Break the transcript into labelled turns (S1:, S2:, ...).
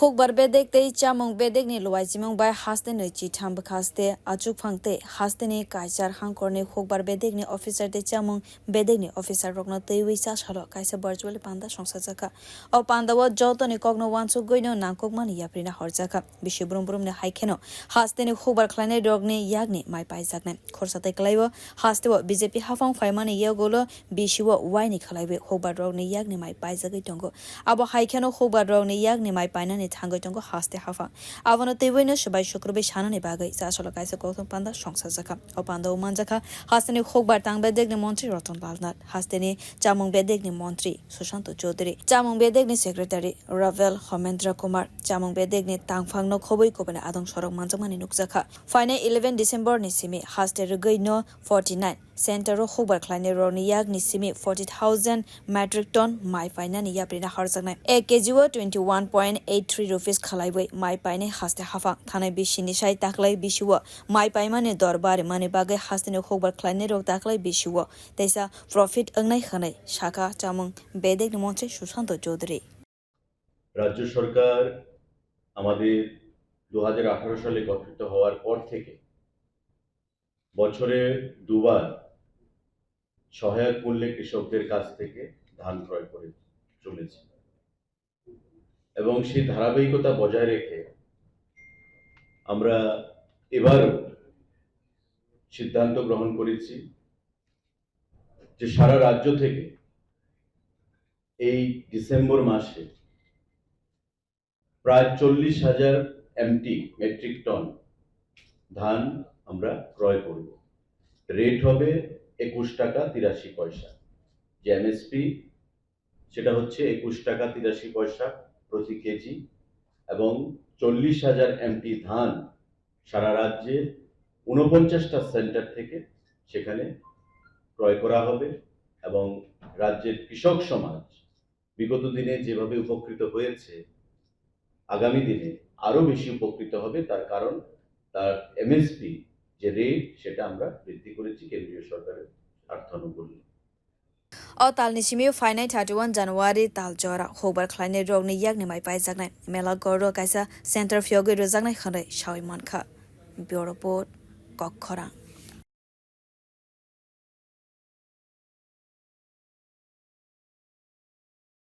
S1: hukbar bedek te chamung bedek ni lowai chimung bai haste ni chitham bkhaste achuk phangte haste ni kaisar hangkor ni hukbar bedek ni officer te chamung bedek ni officer rokno teiwi sa salo kaisa virtual panda songsajaka o pandawo joto ni kogno wansu goino nangkok mani yapri na horjaka Bisi brom brom ni haikheno haste ni hukbar khwlainai rokni yagni mai paijaknai khorsate klaibo haste wo BJP haphang painani yagolo Bisi wo waini khlaibe hukbar rokni yagni mai paijagai tongo abo haikheno hukbar rokni yagni mai painani thangoi tongo haste haphang abono teiboino sabai shukrobe shanani bagai sa solo kaisa kothong panda songsajaka o panda umanjaka haste ni hukbar tang bedek ni mantri ratan lalnat haste ni chamung bedek ni mantri Sushanto Chaudhary chamung bedek ni secretary Ravel Homendra Kumar chamung bedek ni tangphang no khoboi kobane adong sorok manjakmani nukjaka final 11 December ni simi haste rugai no 49 center ro hukbar khwlainai roni yagni simi 40,000 metric ton mai painani yapri na harjaknai 1 kg wo 21.83 rupees khalaibai mai paine haste haphang thanai Bisi ni sai takwlai Bisi wo mai paimane dorbar mane bagai haste ni hukbar khwlainai rok takwlai Bisi wo teisa profit angnai khanai shaka chamung bedek ni mantri Sushanto Chaudhary
S2: রাজ্য সরকার আমাদের 2018 সালে গঠিত হওয়ার পর থেকে বছরে দুবার সহায়ক মূল্যে কৃষকদের কাছ থেকে ধান ক্রয় করে চলেছে এবং সেই ধারাবাহিকতা বজায় রেখে আমরা এবারও সিদ্ধান্ত গ্রহণ করেছি যে সারা রাজ্য থেকে এই ডিসেম্বর মাসে প্রায় 40,000 এমটি মেট্রিক টন ধান আমরা ক্রয় করব রেট হবে 21 টাকা 83 পয়সা যে এমএসপি সেটা হচ্ছে 21 টাকা 83 পয়সা প্রতি কেজি এবং 40,000 এমটি ধান সারা রাজ্যে 49টা সেন্টার থেকে সেখানে ক্রয় করা হবে এবং রাজ্যের কৃষক সমাজ বিগত দিনে যেভাবে উপকৃত হয়েছে আগামী দিনে আরো বেশি উপকৃত হবে তার কারণ তার এমএসপি যে রেট সেটা আমরা বৃদ্ধি করেছি কেন্দ্রীয় সরকারের স্বার্থানুকূল্যে
S1: o talni simi final 31 January tal jora hukbar khwlainai rokni yagni mai paijaknai mela goro kaisa center fyogoi rojaknai khanai shawai mankha bureau report kokhora